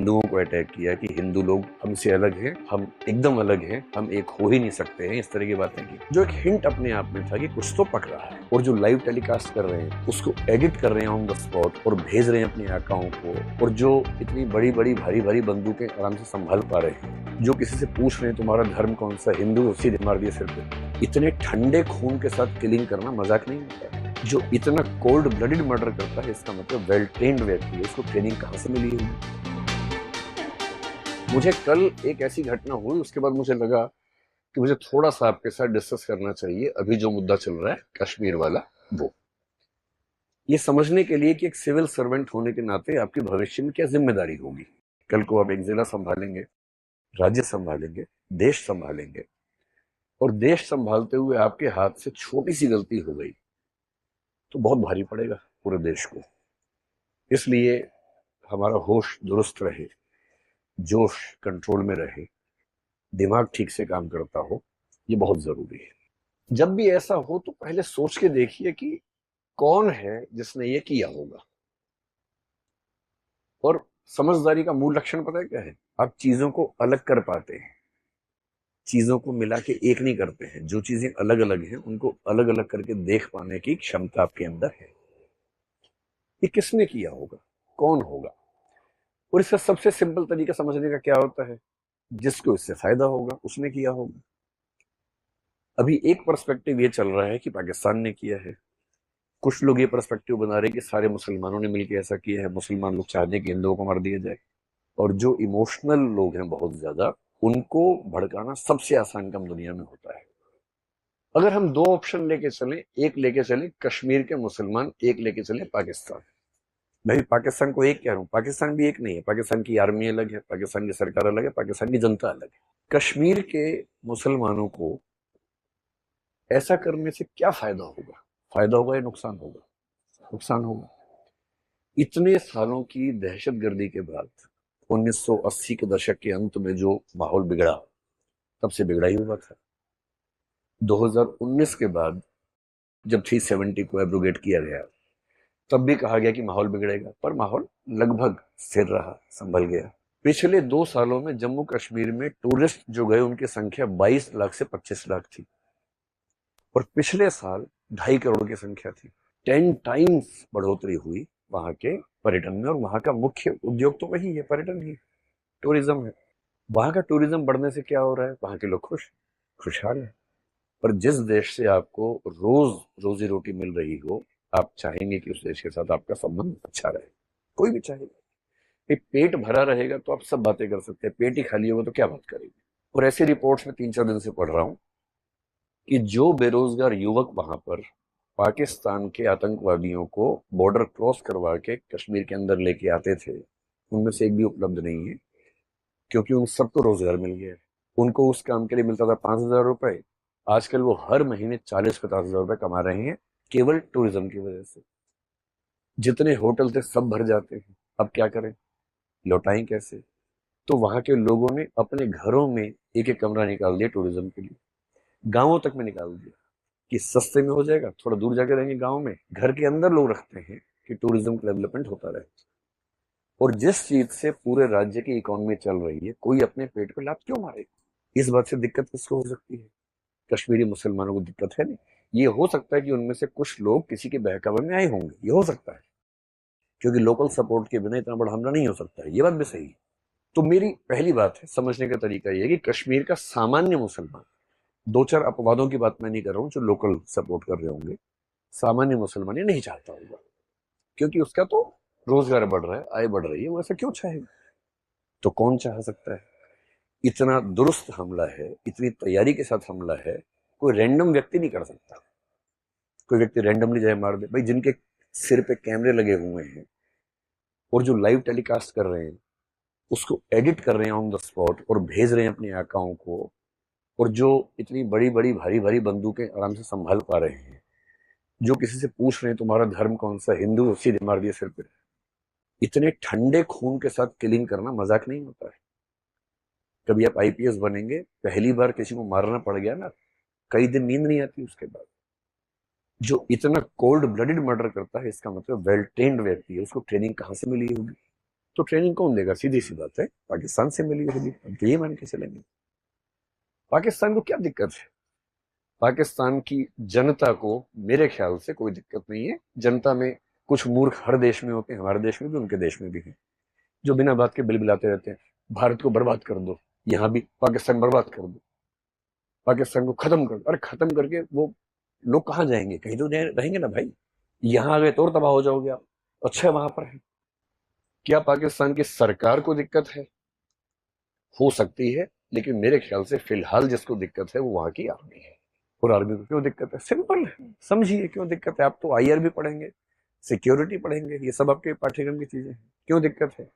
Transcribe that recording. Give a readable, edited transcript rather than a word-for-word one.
हिंदुओं को अटैक किया कि हिंदू लोग हमसे अलग हैं, हम एकदम अलग हैं, हम एक हो ही नहीं सकते हैं, इस तरह की बातें की, जो एक हिंट अपने आप में था कि कुछ तो पक रहा है। और जो लाइव टेलीकास्ट कर रहे हैं उसको एडिट कर रहे हैं ऑन द स्पॉट और भेज रहे हैं अपने आकाओं को, और जो इतनी बड़ी बड़ी भारी भारी बंदूकें आराम से संभाल पा रहे हैं, जो किसी से पूछ रहे हैं तुम्हारा धर्म कौन सा, हिंदू, सीधे मार दिए सिर पे। इतने ठंडे खून के साथ किलिंग करना मजाक नहीं होता है। जो इतना कोल्ड ब्लडेड मर्डर करता है, इसका मतलब वेल ट्रेन्ड व्यक्ति है, इसको ट्रेनिंग कहाँ से मिली होगी। मुझे कल एक ऐसी घटना हुई, उसके बाद मुझे लगा कि मुझे थोड़ा सा आपके साथ डिस्कस करना चाहिए अभी जो मुद्दा चल रहा है कश्मीर वाला। वो ये समझने के लिए कि एक सिविल सर्वेंट होने के नाते आपकी भविष्य में क्या जिम्मेदारी होगी। कल को आप एक जिला संभालेंगे, राज्य संभालेंगे, देश संभालेंगे, और देश संभालते हुए आपके हाथ से छोटी सी गलती हो गई तो बहुत भारी पड़ेगा पूरे देश को। इसलिए हमारा होश दुरुस्त रहे, जोश कंट्रोल में रहे, दिमाग ठीक से काम करता हो, ये बहुत जरूरी है। जब भी ऐसा हो तो पहले सोच के देखिए कि कौन है जिसने ये किया होगा। और समझदारी का मूल लक्षण पता है क्या है? आप चीजों को अलग कर पाते हैं, चीजों को मिला के एक नहीं करते हैं। जो चीजें अलग अलग हैं उनको अलग अलग करके देख पाने की क्षमता आपके अंदर है। ये किसने किया होगा, कौन होगा? और इसका सबसे सिंपल तरीका समझने का क्या होता है? जिसको इससे फायदा होगा उसने किया होगा। अभी एक पर्सपेक्टिव ये चल रहा है कि पाकिस्तान ने किया है, कुछ लोग ये पर्सपेक्टिव बना रहे हैं कि सारे मुसलमानों ने मिलकर ऐसा किया है, मुसलमान लोग चाहते हैं कि हिंदुओं को मार दिया जाए। और जो इमोशनल लोग हैं बहुत ज्यादा, उनको भड़काना सबसे आसान काम दुनिया में होता है। अगर हम दो ऑप्शन लेके चलें, एक लेके चलें कश्मीर के मुसलमान, एक लेके चलें पाकिस्तान। मैं भी पाकिस्तान को एक कह रहा हूं, पाकिस्तान भी एक नहीं है। पाकिस्तान की आर्मी अलग है, पाकिस्तान की सरकार अलग है, पाकिस्तान की जनता अलग है। कश्मीर के मुसलमानों को ऐसा करने से क्या फायदा होगा? फायदा होगा या नुकसान होगा? नुकसान होगा। इतने सालों की दहशतगर्दी के बाद 1980 के दशक के अंत में जो माहौल बिगड़ा, तब से बिगड़ा ही हुआ था। 2019 के बाद जब 370 को एब्रोगेट किया गया, तब भी कहा गया कि माहौल बिगड़ेगा, पर माहौल लगभग स्थिर रहा, संभल गया। पिछले 2 सालों में जम्मू कश्मीर में टूरिस्ट जो गए उनकी संख्या 22 लाख से 25 लाख थी, और पिछले साल 2.5 करोड़ की संख्या थी। 10 टाइम्स बढ़ोतरी हुई वहां के पर्यटन में। और वहां का मुख्य उद्योग तो वही है, पर्यटन ही, टूरिज्म है। वहां का टूरिज्म बढ़ने से क्या हो रहा है? वहां के लोग खुशहाल है। पर जिस देश से आपको रोज रोजी रोटी मिल रही हो, आप चाहेंगे कि उस देश के साथ आपका संबंध अच्छा रहे। कोई भी चाहेगा। पेट भरा रहेगा तो आप सब बातें कर सकते हैं, पेट ही खाली होगा तो क्या बात करेंगे? और ऐसी रिपोर्ट्स में 3-4 दिन से पढ़ रहा हूं कि जो बेरोजगार युवक वहां पर पाकिस्तान के आतंकवादियों को बॉर्डर क्रॉस करवा के कश्मीर के अंदर लेके आते थे, उनमें से एक भी उपलब्ध नहीं है, क्योंकि उन सबको रोजगार मिल गया है। उनको उस काम के लिए मिलता था 5,000 रुपए, आजकल वो हर महीने 40-50 हजार रुपए कमा रहे हैं, केवल टूरिज्म की वजह से। जितने होटल थे सब भर जाते हैं। अब क्या करें, लौटाएं कैसे? तो वहां के लोगों ने अपने घरों में एक एक कमरा निकाल दिया टूरिज्म के लिए, गांवों तक में निकाल दिया कि सस्ते में हो जाएगा, थोड़ा दूर जाके रहेंगे गांव में, घर के अंदर लोग रखते हैं कि टूरिज्म का डेवलपमेंट होता रहे। और जिस चीज से पूरे राज्य की इकोनॉमी चल रही है, कोई अपने पेट पे लात क्यों मारे? इस बात से दिक्कत किसको हो सकती है? कश्मीरी मुसलमानों को दिक्कत है नहीं। ये हो सकता है कि उनमें से कुछ लोग किसी के बहकावे में आए होंगे, ये हो सकता है, क्योंकि लोकल सपोर्ट के बिना इतना बड़ा हमला नहीं हो सकता है, ये बात भी सही है। तो मेरी पहली बात है, समझने का तरीका यह है कि कश्मीर का सामान्य मुसलमान, 2-4 अपवादों की बात मैं नहीं कर रहा हूं जो लोकल सपोर्ट कर रहे होंगे, सामान्य मुसलमान ये नहीं चाहता होगा, क्योंकि उसका तो रोजगार बढ़ रहा है, आय बढ़ रही है, वो ऐसा क्यों चाहेगा? तो कौन चाह सकता है? इतना दुरुस्त हमला है, इतनी तैयारी के साथ हमला है, कोई रैंडम व्यक्ति नहीं कर सकता। कोई व्यक्ति रैंडमली जाए मार दे? भाई जिनके सिर पे कैमरे लगे हुए हैं और जो लाइव टेलीकास्ट कर रहे हैं उसको एडिट कर रहे हैं ऑन द स्पॉट और भेज रहे हैं अपने आकाओं को, और जो इतनी बड़ी बड़ी भारी भारी बंदूकें आराम से संभाल पा रहे हैं, जो किसी से पूछ रहे हैं तुम्हारा धर्म कौन सा, हिंदू, सीधे मार दिए सिर पे। इतने ठंडे खून के साथ किलिंग करना मजाक नहीं होता है। कभी आप आईपीएस बनेंगे, पहली बार किसी को मारना पड़ गया ना, कई दिन नींद नहीं आती उसके बाद। जो इतना कोल्ड ब्लडेड मर्डर करता है, इसका मतलब वेल ट्रेन्ड व्यक्ति है, उसको ट्रेनिंग कहां से मिली होगी? तो ट्रेनिंग कौन देगा? सीधी सी बात है, पाकिस्तान से मिली होगी। हम तो ये मान के चलेंगे। पाकिस्तान को क्या दिक्कत है? पाकिस्तान की जनता को मेरे ख्याल से कोई दिक्कत नहीं है। जनता में कुछ मूर्ख हर देश में होते हैं, हमारे देश में भी, उनके देश में भी है, जो बिना बात के बिलबिलाते रहते हैं, भारत को बर्बाद कर दो, यहां भी पाकिस्तान बर्बाद कर दो, पाकिस्तान को खत्म कर दो। अरे खत्म करके वो लोग कहाँ जाएंगे? कहीं तो रहेंगे ना भाई। यहां आ गए तो और तबाह हो जाओगे आप। अच्छा वहां पर है। क्या पाकिस्तान की सरकार को दिक्कत है? हो सकती है, लेकिन मेरे ख्याल से फिलहाल जिसको दिक्कत है वो वहां की आर्मी है। और आर्मी को क्यों दिक्कत है? सिंपल है, समझिए क्यों दिक्कत है। आप तो आईआर भी पढ़ेंगे, सिक्योरिटी पढ़ेंगे, ये सब आपके पाठ्यक्रम की चीजें हैं। क्यों दिक्कत है?